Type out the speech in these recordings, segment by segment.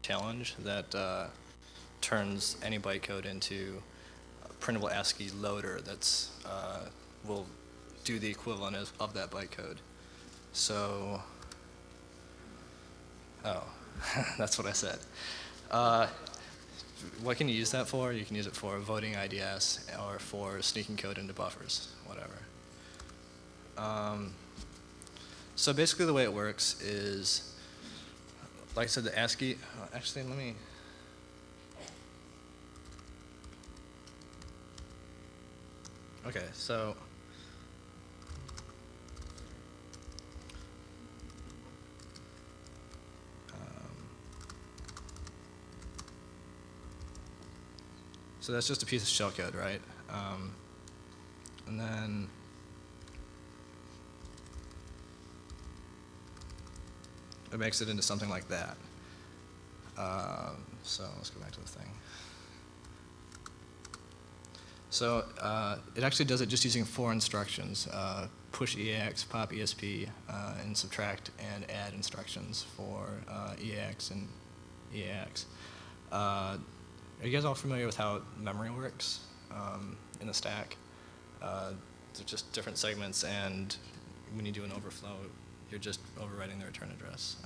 challenge that turns any bytecode into a printable ASCII loader that's will do the equivalent of that bytecode. So, oh, that's what I said. What can you use that for? You can use it for voting IDS or for sneaking code into buffers, whatever. So basically the way it works is, like I said, the ASCII, actually let me, okay, so, so that's just a piece of shellcode, right? And then it makes it into something like that. So let's go back to the thing. So it actually does it just using 4 instructions: push EAX, pop ESP, and subtract and add instructions for EAX and EAX. Are you guys all familiar with how memory works in the stack? They're just different segments, and when you do an overflow, you're just overwriting the return address.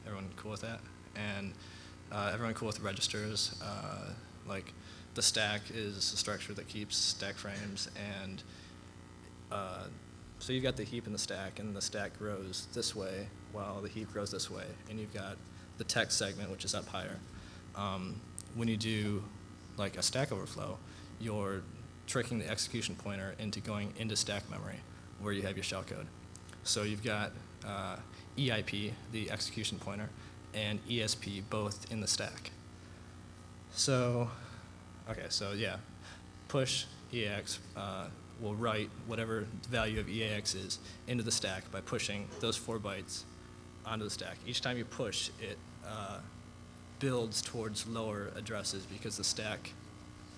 Everyone cool with that? And everyone cool with registers? Like the stack is a structure that keeps stack frames, and so you've got the heap in the stack, and the stack grows this way while the heap grows this way, and you've got the text segment, which is up higher. When you do like a stack overflow, you're tricking the execution pointer into going into stack memory where you have your shellcode. So you've got EIP, the execution pointer, and ESP both in the stack. So, okay, so yeah, push EAX will write whatever the value of EAX is into the stack by pushing those 4 bytes onto the stack. Each time you push, it builds towards lower addresses because the stack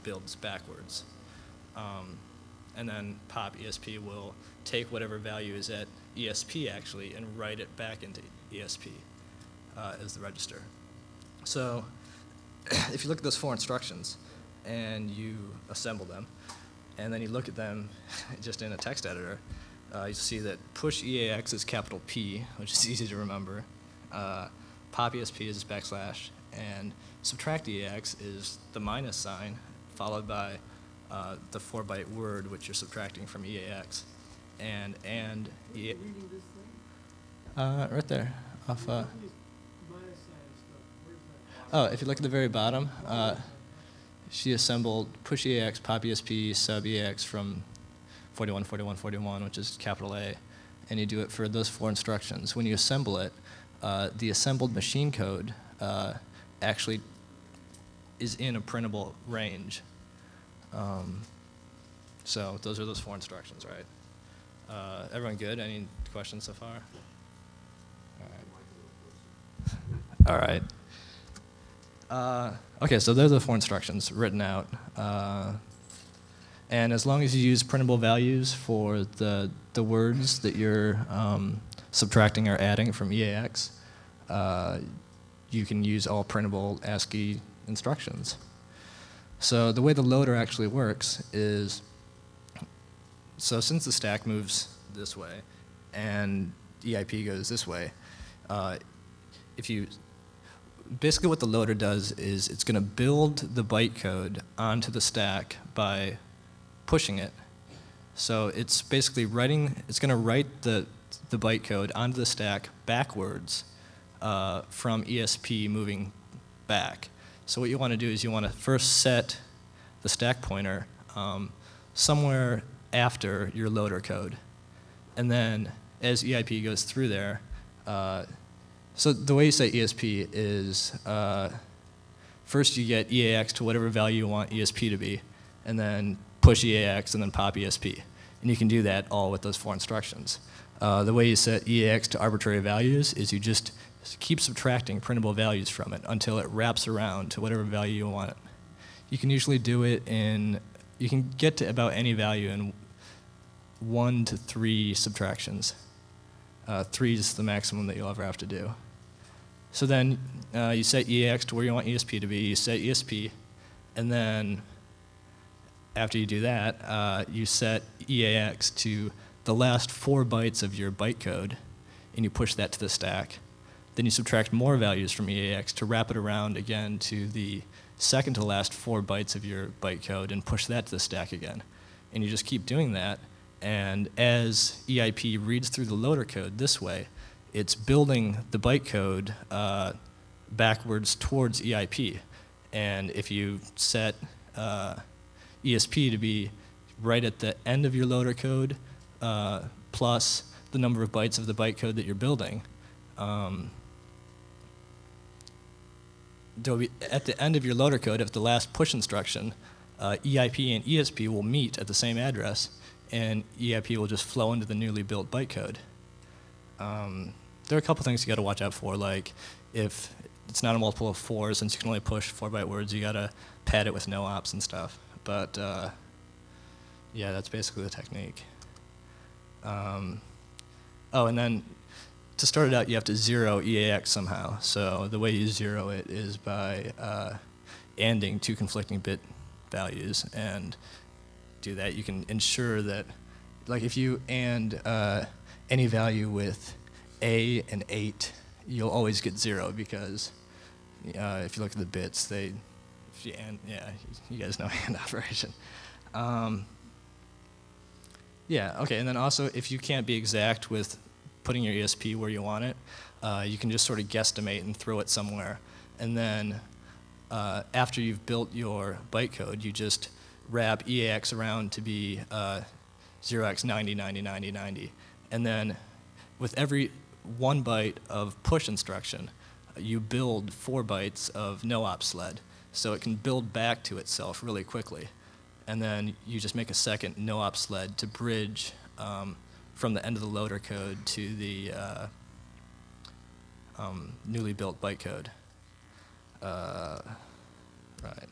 builds backwards. And then pop ESP will take whatever value is at ESP actually and write it back into ESP as the register. So if you look at those 4 instructions and you assemble them, and then you look at them just in a text editor, you see that push EAX is capital P, which is easy to remember. Pop ESP is backslash, and subtract EAX is the minus sign followed by the 4-byte word which you're subtracting from EAX. And EAX. Right there. Off. Oh, if you look at the very bottom, she assembled push EAX, pop ESP, sub EAX from 41, 41, 41, which is capital A, and you do it for those 4 instructions. When you assemble it, the assembled machine code actually is in a printable range. So those are those 4 instructions, right? Everyone good? Any questions so far? All right. Okay, so those are the 4 instructions written out. And as long as you use printable values for the words that you're subtracting or adding from EAX, you can use all printable ASCII instructions. So the way the loader actually works is, so since the stack moves this way and EIP goes this way, basically what the loader does is it's going to build the bytecode onto the stack by pushing it. So it's basically it's going to write the bytecode onto the stack backwards from ESP moving back. So what you want to do is you want to first set the stack pointer somewhere after your loader code. And then as EIP goes through there, so the way you set ESP is first you get EAX to whatever value you want ESP to be, and then push EAX and then pop ESP. And you can do that all with those 4 instructions. The way you set EAX to arbitrary values is you just keep subtracting printable values from it until it wraps around to whatever value you want it. You can usually do it you can get to about any value in 1 to 3 subtractions. 3 is the maximum that you'll ever have to do. So then you set EAX to where you want ESP to be. You set ESP, and then after you do that, you set EAX to the last 4 bytes of your bytecode, and you push that to the stack. Then you subtract more values from EAX to wrap it around again to the second to last 4 bytes of your bytecode and push that to the stack again. And you just keep doing that, and as EIP reads through the loader code this way, it's building the bytecode backwards towards EIP. And if you set ESP to be right at the end of your loader code plus the number of bytes of the bytecode that you're building, there'll be, at the end of your loader code, if the last push instruction, EIP and ESP will meet at the same address, and EIP will just flow into the newly built bytecode. There are a couple things you got to watch out for, like if it's not a multiple of 4, since you can only push 4-byte words, you got to pad it with no ops and stuff. But yeah, that's basically the technique. Oh, and then to start it out, you have to zero EAX somehow. So the way you zero it is by ANDing 2 conflicting bit values, and do that. You can ensure that, like if you AND any value with A and 8, you'll always get 0 because if you look at the bits, if you AND, yeah, you guys know AND operation. Yeah, okay, and then also if you can't be exact with putting your ESP where you want it, you can just sort of guesstimate and throw it somewhere. And then after you've built your bytecode, you just wrap EAX around to be 0x 90, 90, 90, 90. And then with every 1 byte of push instruction, you build 4 bytes of no-op sled. So it can build back to itself really quickly. And then you just make a second no-op sled to bridge from the end of the loader code to the newly built bytecode. Right.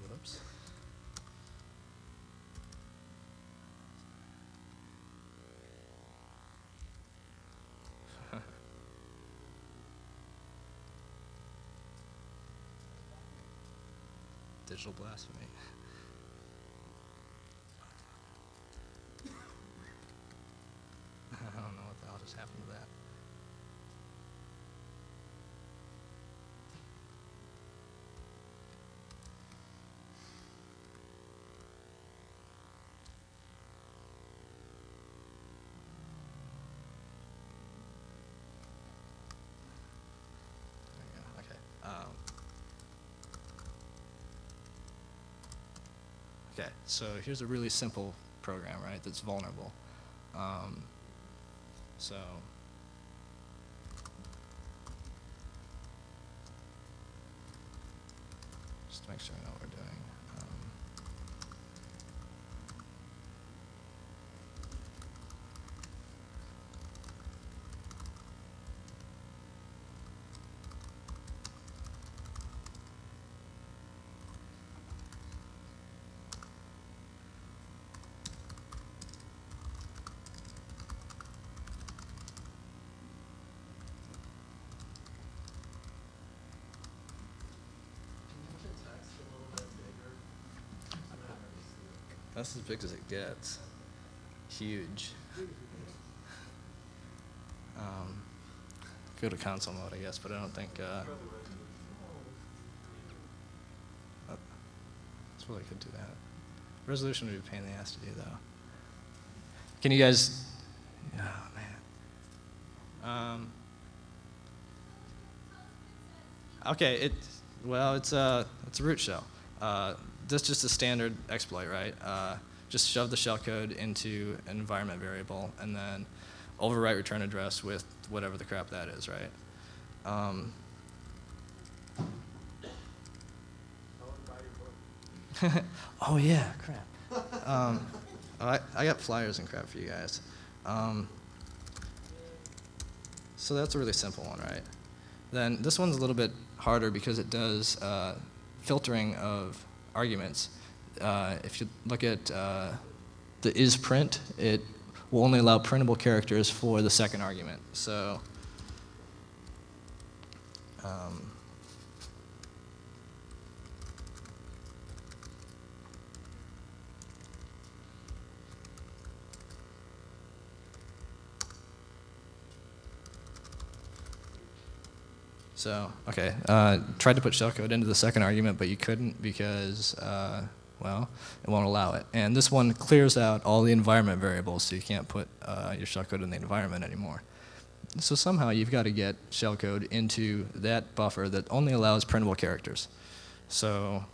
Whoops. Digital blasphemy. I don't know what the hell just happened to that. There we go. Okay. Okay, so here's a really simple program, right, that's vulnerable. So just to make sure I know what we're doing. That's as big as it gets. Huge. Go to console mode, I guess, but I don't think. I suppose I could do that. Resolution would be a pain in the ass to do, though. Can you guys? Oh man. Okay. It's a root shell. This is just a standard exploit, right? Just shove the shellcode into an environment variable and then overwrite return address with whatever the crap that is, right? Oh yeah, crap. I got flyers and crap for you guys. So that's a really simple one, right? Then this one's a little bit harder because it does filtering of arguments. If you look at the isPrint, it will only allow printable characters for the second argument. So okay, tried to put shellcode into the second argument, but you couldn't because, well, it won't allow it. And this one clears out all the environment variables, so you can't put your shellcode in the environment anymore. So somehow you've got to get shellcode into that buffer that only allows printable characters. So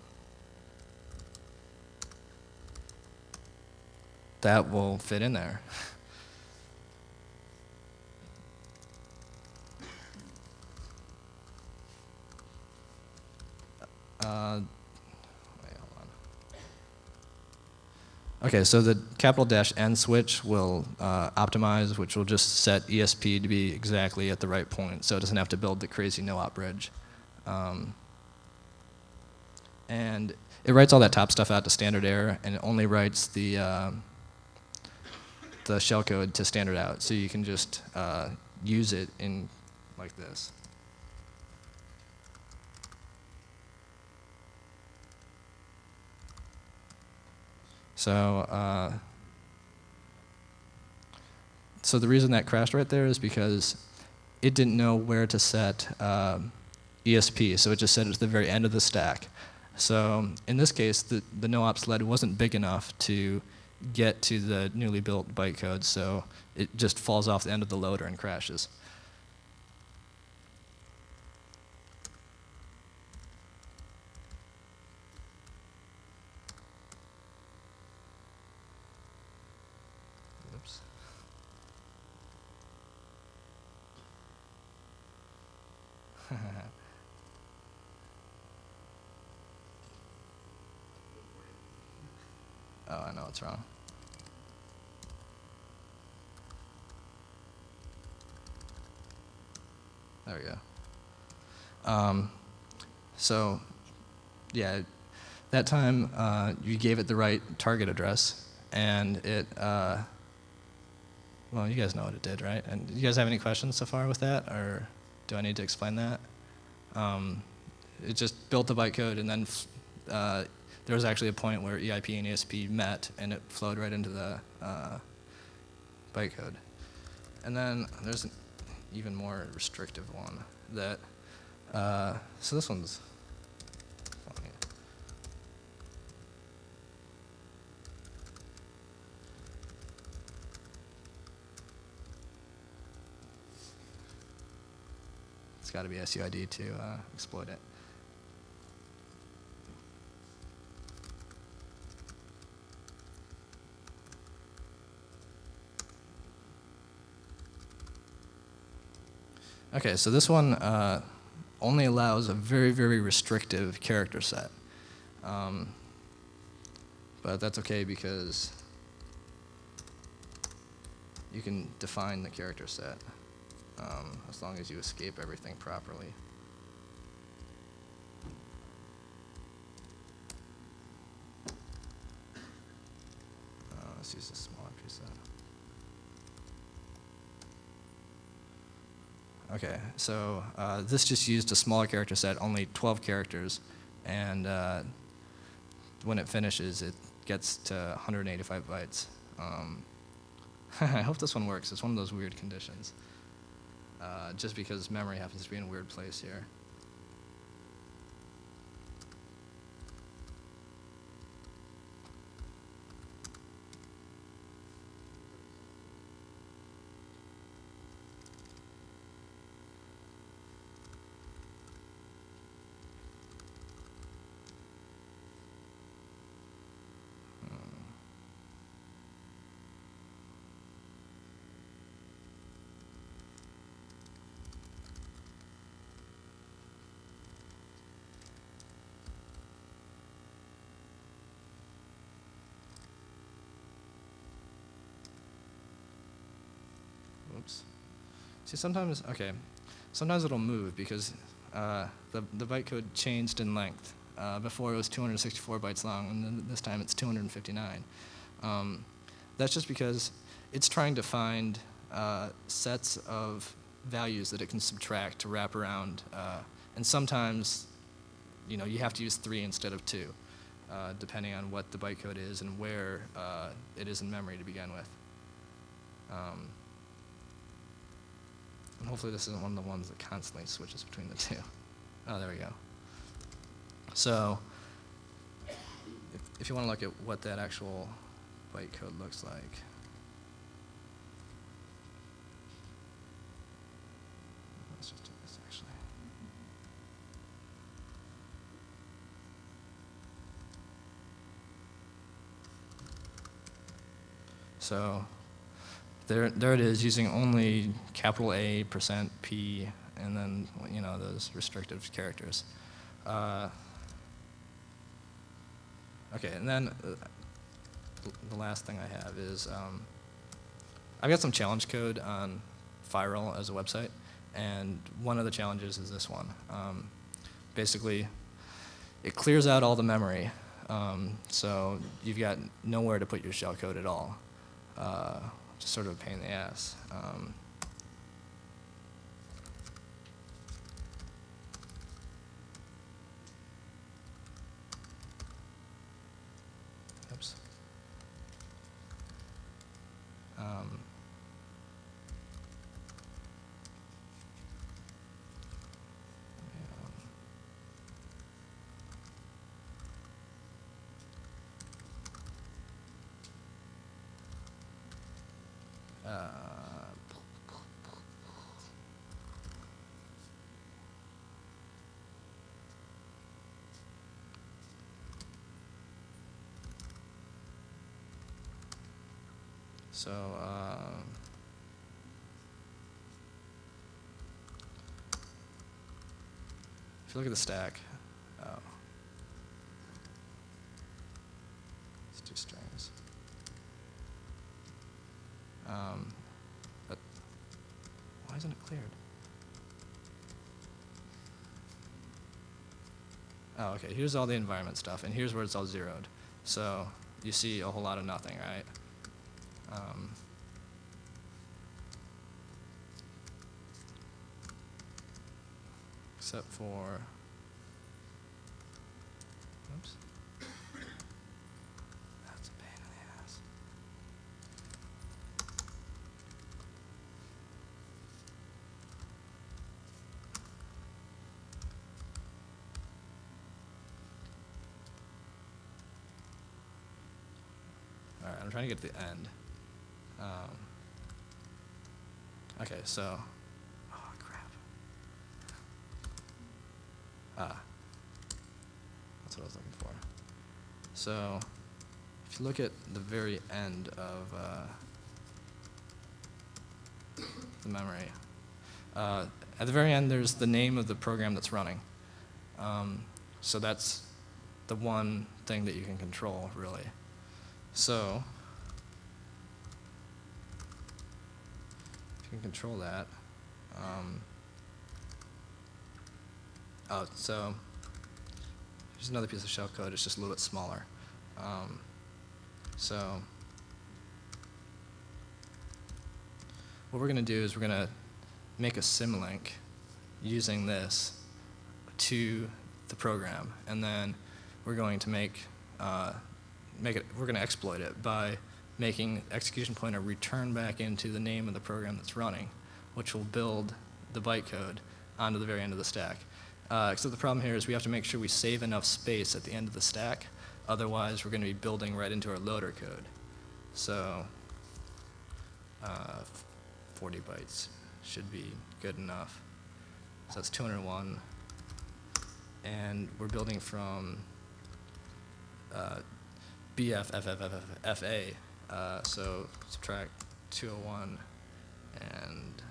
that will fit in there. Wait, hold on. Okay, so the ~N switch will optimize, which will just set ESP to be exactly at the right point, so it doesn't have to build the crazy no-op bridge. And it writes all that top stuff out to standard error, and it only writes the shellcode to standard out, so you can just use it in like this. So, so the reason that crashed right there is because it didn't know where to set ESP, so it just set it to the very end of the stack. So in this case, the no-op sled wasn't big enough to get to the newly built bytecode, so it just falls off the end of the loader and crashes. Oh, I know what's wrong. There we go. So, yeah, that time you gave it the right target address, and it, well, you guys know what it did, right? And do you guys have any questions so far with that, or do I need to explain that? It just built the bytecode, and then there was actually a point where EIP and ESP met, and it flowed right into the bytecode. And then there's an even more restrictive one that, so this one's funny. It's got to be SUID to exploit it. Okay, so this one only allows a very, very restrictive character set. But that's okay because you can define the character set as long as you escape everything properly. Let's use a smaller preset. Okay, so this just used a smaller character set, only 12 characters, and when it finishes, it gets to 185 bytes. I hope this one works. It's one of those weird conditions, just because memory happens to be in a weird place here. See, sometimes, okay, sometimes it'll move because the bytecode changed in length. Before it was 264 bytes long, and then this time it's 259. That's just because it's trying to find sets of values that it can subtract to wrap around, and sometimes, you know, you have to use 3 instead of 2, depending on what the bytecode is and where it is in memory to begin with. And hopefully this isn't one of the ones that constantly switches between the 2. Oh, there we go. So if you want to look at what that actual bytecode looks like, let's just do this actually. So there it is, using only capital A, %P, and then, you know, those restrictive characters. Okay, and then the last thing I have is I've got some challenge code on Firel as a website, and one of the challenges is this one. Basically, it clears out all the memory, so you've got nowhere to put your shellcode at all. Just sort of a pain in the ass. Oops. So, if you look at the stack, it's 2 strings. But why isn't it cleared? Oh, okay, here's all the environment stuff, and here's where it's all zeroed. So you see a whole lot of nothing, right? Except for, oops, that's a pain in the ass. All right, I'm trying to get to the end. Okay, so, oh crap. That's what I was looking for. So, if you look at the very end of the memory, at the very end there's the name of the program that's running. So that's the one thing that you can control, really. So, if you can control that, so here's another piece of shellcode. It's just a little bit smaller. So what we're going to do is we're going to make a symlink using this to the program, and then we're going to we're going to exploit it by making execution pointer return back into the name of the program that's running, which will build the bytecode onto the very end of the stack. Except the problem here is we have to make sure we save enough space at the end of the stack. Otherwise, we're going to be building right into our loader code. So 40 bytes should be good enough. So that's 201. And we're building from BFFFFA. So subtract 201 and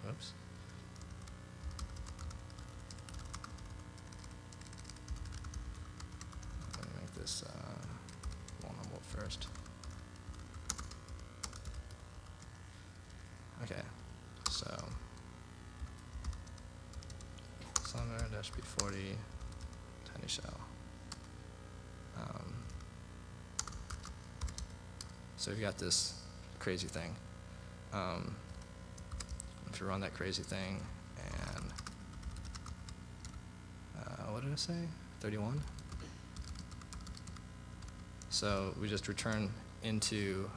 whoops. Let me make this vulnerable first. Okay, so -b40 tiny shell. So we've got this crazy thing. If you run that crazy thing, and what did I say? 31? So we just return into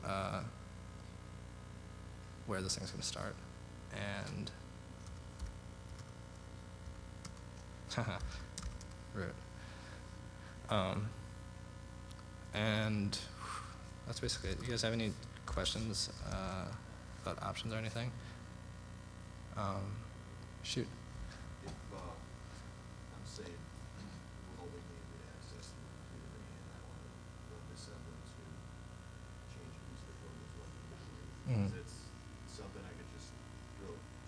where this thing's going to start. And root. And that's basically it. You guys have any questions about options or anything? Shoot. If I'm saying we're holding the access to the computer and I want to run Dissembler to change a piece of code that's running memory, is it something I could just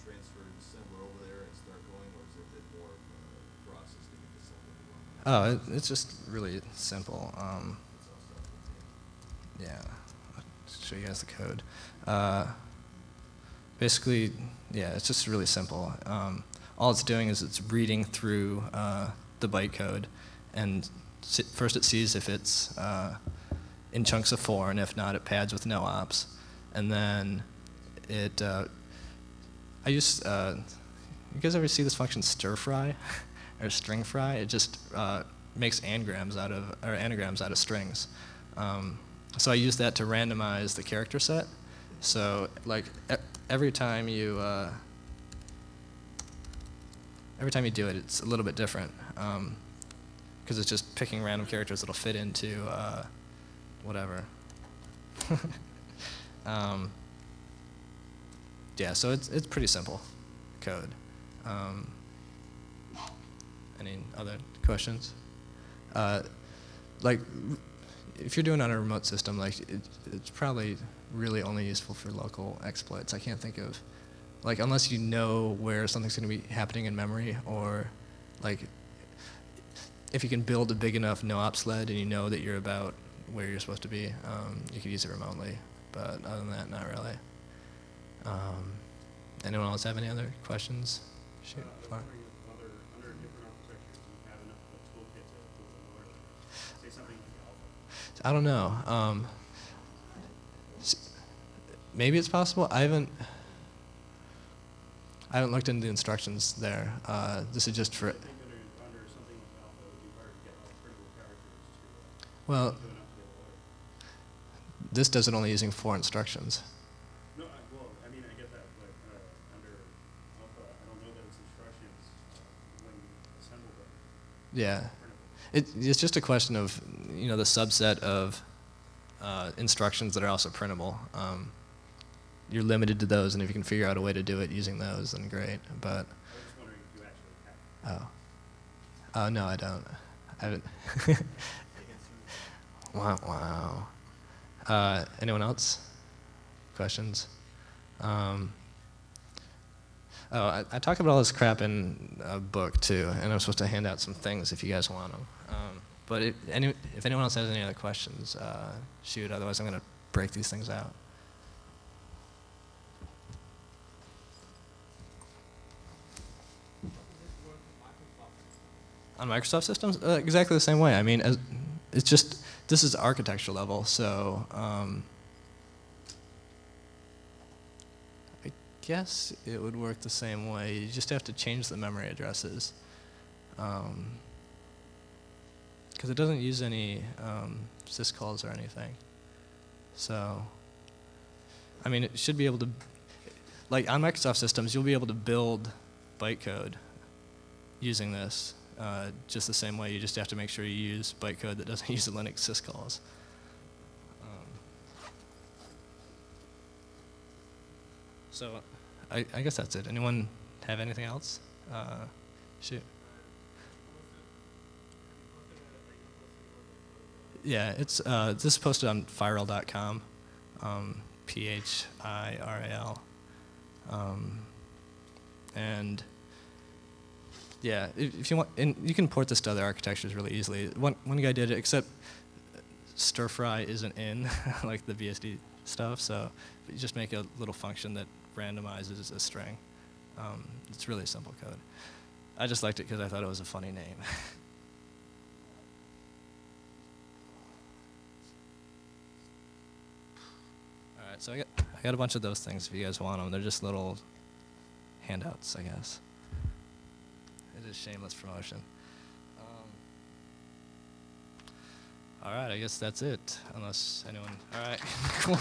transfer Dissembler over there and start going, or is it a bit more of a process to get Dissembler to run? Oh, it's just really simple. It's all self-contained. Yeah, I'll show you guys the code. Basically, yeah, it's just really simple. All it's doing is it's reading through the bytecode, and first it sees if it's in chunks of 4, and if not, it pads with no ops. And then it, you guys ever see this function stir fry or string fry? It just makes anagrams out of strings. So I use that to randomize the character set. So like every time you do it, it's a little bit different because it's just picking random characters that'll fit into whatever. Yeah, so it's pretty simple code. Any other questions? Like, if you're doing it on a remote system, like it's probably really only useful for local exploits. I can't think of, like, unless you know where something's going to be happening in memory, or like if you can build a big enough no-op sled and you know that you're about where you're supposed to be, you could use it remotely. But other than that, not really. Anyone else have any other questions? Shoot. Under different architectures, do you have enough of a toolkit to say something like alpha? I don't know. Maybe it's possible. I haven't looked into the instructions there. This is just for. I think under something like alpha, it would be hard to get all printable characters to Well, do enough to get a lawyer. this does it only using 4 instructions. No, well, I mean, I get that, but under alpha, I don't know that it's instructions when assembled, but Yeah. printable. It's just a question of, the subset of instructions that are also printable. You're limited to those, and if you can figure out a way to do it using those, then great. But I was just wondering if you actually have. oh, no, I don't. I haven't. Wow. Anyone else? Questions? I talk about all this crap in a book too, and I'm supposed to hand out some things if you guys want them. But if anyone else has any other questions, shoot. Otherwise, I'm going to break these things out. On Microsoft systems, exactly the same way. I mean, it's just this is architecture level, so I guess it would work the same way. You just have to change the memory addresses, because it doesn't use any syscalls or anything. So, I mean, it should be able to, like on Microsoft systems, you'll be able to build bytecode using this. Just the same way, you just have to make sure you use bytecode that doesn't use the Linux syscalls. So I guess that's it. Anyone have anything else? Shoot. Yeah, it's this is posted on phiral.com, PHIRAL, and yeah, if you want, and you can port this to other architectures really easily. One guy did it, except stir fry isn't in like the BSD stuff, so you just make a little function that randomizes a string. It's really simple code. I just liked it because I thought it was a funny name. All right, so I got a bunch of those things if you guys want them. They're just little handouts, I guess. It is shameless promotion. All right, I guess that's it, unless anyone, all right, cool.